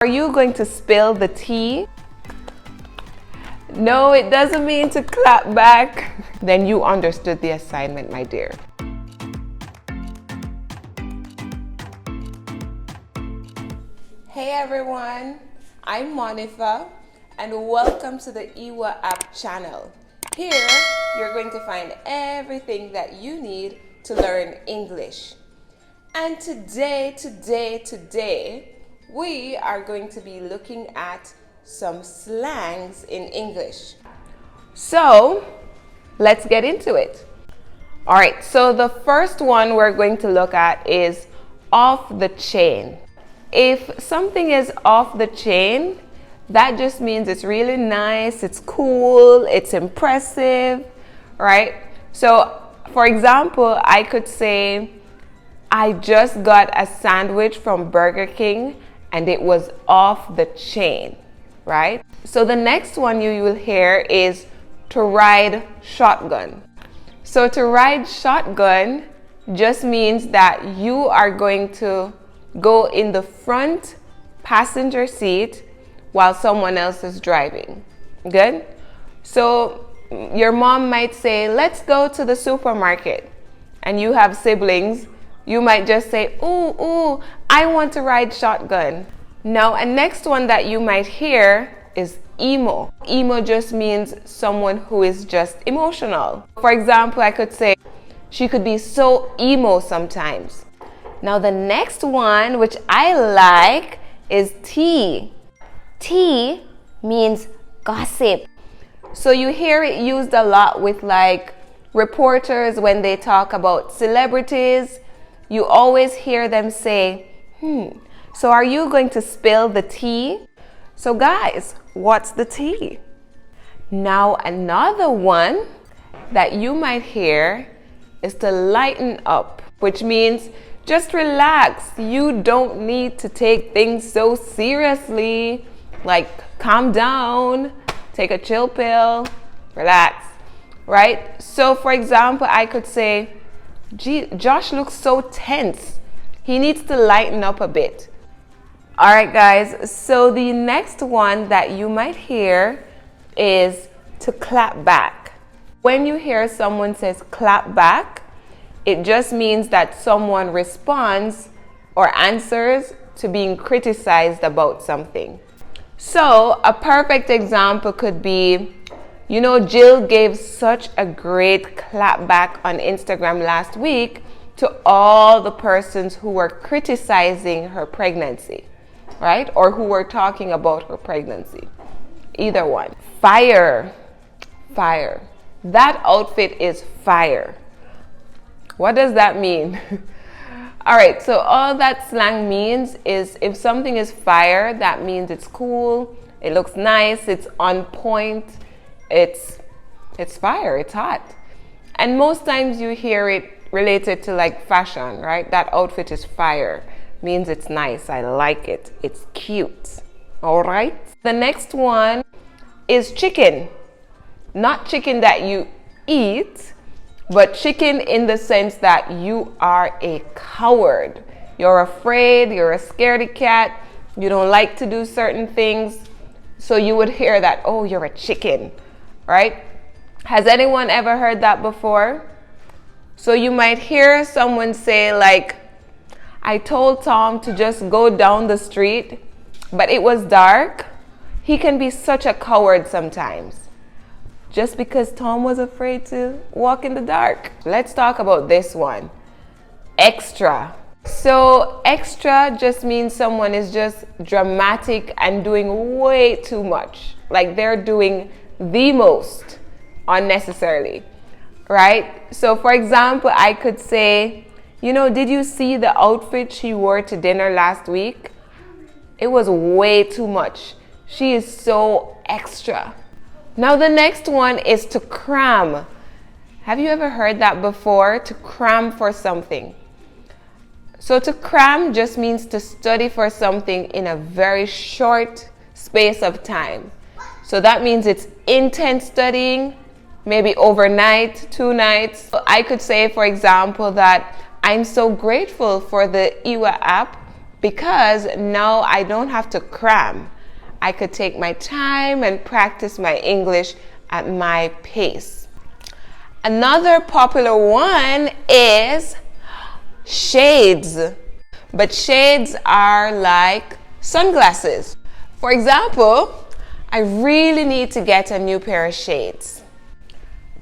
Are you going to spill the tea? No, it doesn't mean to clap back. Then you understood the assignment, my dear. Hey everyone, I'm Monifa and welcome to the EWA app channel. Here, you're going to find everything that you need to learn English. And today, we are going to be looking at some slangs in English. So, let's get into it. All right, so the first one we're going to look at is off the chain. If something is off the chain, that just means it's really nice, it's cool, it's impressive, right? So, for example, I could say, I just got a sandwich from Burger King and it was off the chain, right? So the next one you will hear is to ride shotgun. So to ride shotgun just means that you are going to go in the front passenger seat while someone else is driving. Good? So your mom might say, let's go to the supermarket, and you have siblings. You might just say, ooh, I want to ride shotgun. Now, a next one that you might hear is emo. Emo just means someone who is just emotional. For example, I could say, she could be so emo sometimes. Now, the next one, which I like, is tea. Tea means gossip. So you hear it used a lot with like reporters when they talk about celebrities. You always hear them say, so are you going to spill the tea? So guys, what's the tea? Now another one that you might hear is to lighten up, which means just relax. You don't need to take things so seriously. Like calm down, take a chill pill, relax, right? So for example, I could say, gee, Josh looks so tense. He needs to lighten up a bit. All right, guys. So the next one that you might hear is to clap back. When you hear someone says clap back, it just means that someone responds or answers to being criticized about something. So a perfect example could be, you know, Jill gave such a great clap back on Instagram last week to all the persons who were criticizing her pregnancy, right? Or who were talking about her pregnancy. Either one. Fire. Fire. That outfit is fire. What does that mean? All right, so all that slang means is if something is fire, that means it's cool, it looks nice, it's on point. It's fire, it's hot. And most times you hear it related to like fashion, right? That outfit is fire, means it's nice, I like it, it's cute. All right. The next one is chicken. Not chicken that you eat, but chicken in the sense that you are a coward. You're afraid, you're a scaredy cat, you don't like to do certain things. So you would hear that, oh, you're a chicken. Right? Has anyone ever heard that before? So you might hear someone say like, I told Tom to just go down the street, but it was dark. He can be such a coward sometimes. Just because Tom was afraid to walk in the dark. Let's talk about this one. Extra. So extra just means someone is just dramatic and doing way too much. Like they're doing the most unnecessarily, right? So for example, I could say, you know, did you see the outfit she wore to dinner last week? It was way too much. She is so extra. Now the next one is to cram. Have you ever heard that before? To cram for something. So to cram just means to study for something in a very short space of time. So that means it's intense studying, maybe overnight, 2 nights. I could say, for example, that I'm so grateful for the EWA app because now I don't have to cram. I could take my time and practice my English at my pace. Another popular one is shades. But shades are like sunglasses. For example, I really need to get a new pair of shades.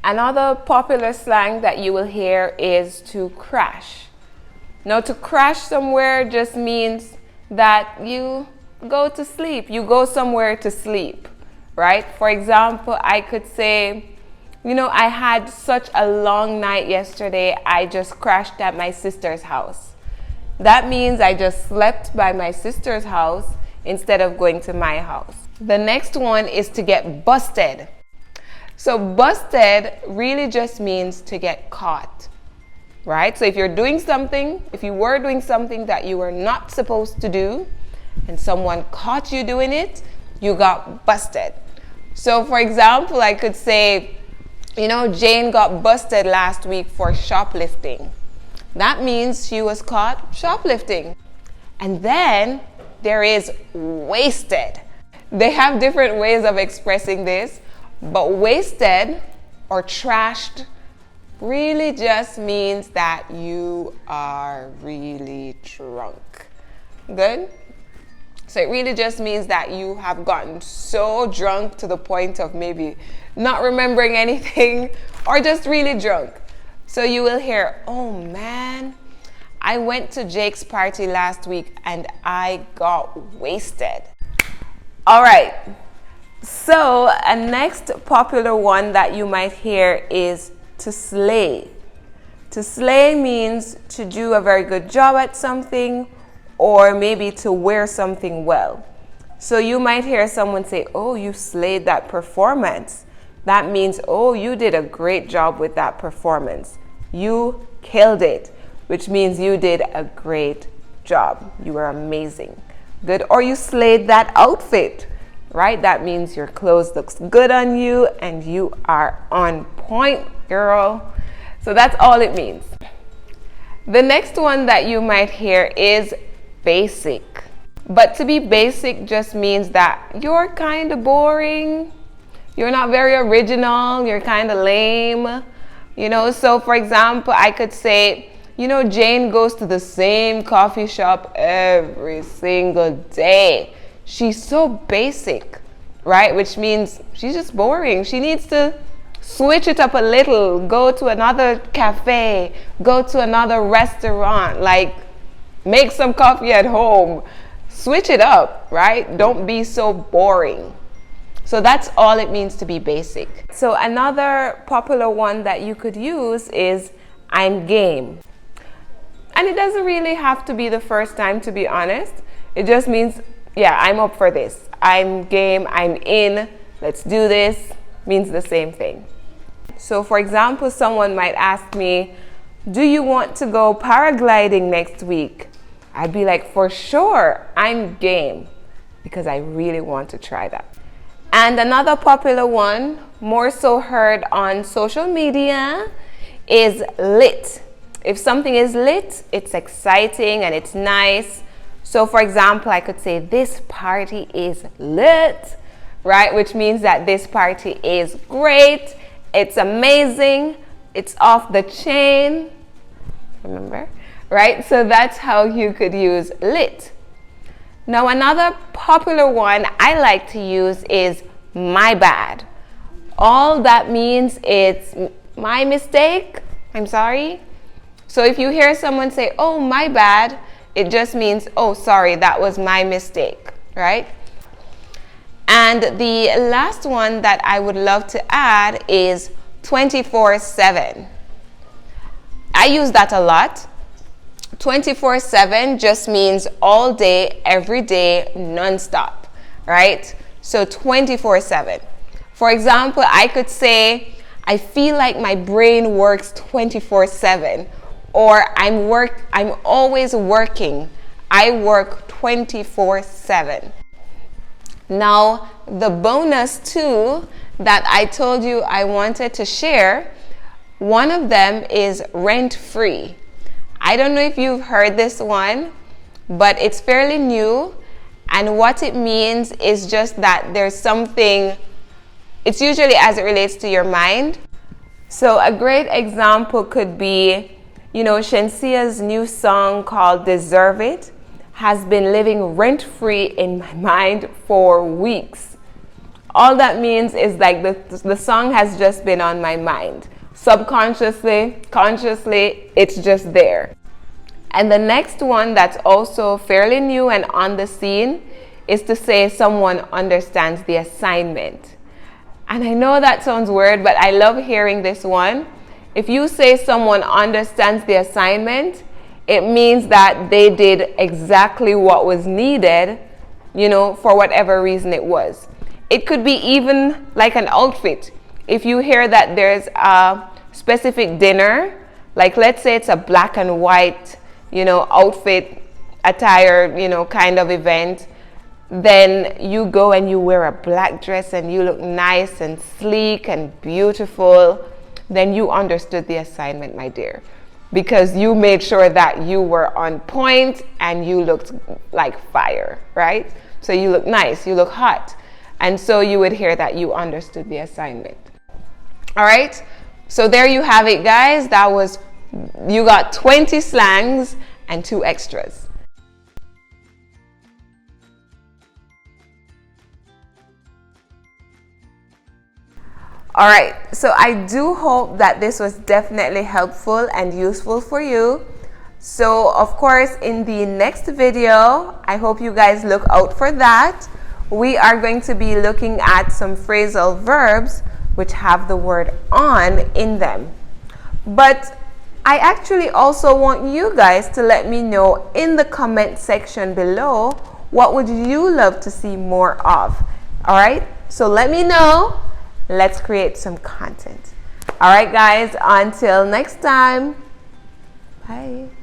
Another popular slang that you will hear is to crash. Now, to crash somewhere just means that you go to sleep. You go somewhere to sleep, right? For example, I could say, I had such a long night yesterday, I just crashed at my sister's house. That means I just slept by my sister's house instead of going to my house. The next one is to get busted. So busted really just means to get caught, right? So if you were doing something that you were not supposed to do and someone caught you doing it, you got busted. So for example, I could say, Jane got busted last week for shoplifting. That means she was caught shoplifting. And then there is wasted. They have different ways of expressing this, but wasted or trashed really just means that you are really drunk. Good? So it really just means that you have gotten so drunk to the point of maybe not remembering anything or just really drunk. So you will hear, oh man, I went to Jake's party last week and I got wasted. All right. So a next popular one that you might hear is to slay. To slay means to do a very good job at something or maybe to wear something well. So you might hear someone say, oh, you slayed that performance. That means, oh, you did a great job with that performance. You killed it, which means you did a great job. You were amazing. Good. Or you slayed that outfit, right? That means your clothes looks good on you and you are on point, girl. So that's all it means. The next one that you might hear is basic. But to be basic just means that you're kind of boring. You're not very original. You're kind of lame. So for example, I could say, Jane goes to the same coffee shop every single day. She's so basic, right? Which means she's just boring. She needs to switch it up a little, go to another cafe, go to another restaurant, like make some coffee at home. Switch it up, right? Don't be so boring. So that's all it means to be basic. So another popular one that you could use is I'm game. And it doesn't really have to be the first time, to be honest. It just means, yeah, I'm up for this. I'm game, I'm in, let's do this, means the same thing. So for example, someone might ask me, do you want to go paragliding next week? I'd be like, for sure, I'm game, because I really want to try that. And another popular one, more so heard on social media, is lit. If something is lit, it's exciting and it's nice. So for example, I could say this party is lit, right? Which means that this party is great, it's amazing, it's off the chain, remember? Right? So that's how you could use lit. Now another popular one I like to use is my bad. All that means it's my mistake, I'm sorry. So if you hear someone say, oh, my bad, it just means, oh, sorry, that was my mistake, right? And the last one that I would love to add is 24/7. I use that a lot. 24/7 just means all day, every day, non-stop, right? So 24/7. For example, I could say, I feel like my brain works 24/7, or I'm always working. I work 24/7. Now, the bonus too that I told you I wanted to share, one of them is rent-free. I don't know if you've heard this one, but it's fairly new, and what it means is just that there's something, it's usually as it relates to your mind. So a great example could be, you know, Shensia's new song called Deserve It has been living rent-free in my mind for weeks. All that means is like the song has just been on my mind. Subconsciously, consciously, it's just there. And the next one that's also fairly new and on the scene is to say someone understands the assignment. And I know that sounds weird, but I love hearing this one. If you say someone understands the assignment, it means that they did exactly what was needed, you know, for whatever reason it was. It could be even like an outfit. If you hear that there's a specific dinner, like let's say it's a black and white, you know, outfit, attire, you know, kind of event, then you go and you wear a black dress and you look nice and sleek and beautiful, then you understood the assignment, my dear, because you made sure that you were on point and you looked like fire, right? So you look nice, you look hot. And so you would hear that you understood the assignment. All right, so there you have it, guys. That was, you got 20 slangs and 2 extras. All right, so I do hope that this was definitely helpful and useful for you. So of course, in the next video, I hope you guys look out for that. We are going to be looking at some phrasal verbs which have the word on in them. But I actually also want you guys to let me know in the comment section below, what would you love to see more of? All right, so let me know. Let's create some content. All right, guys, until next time. Bye.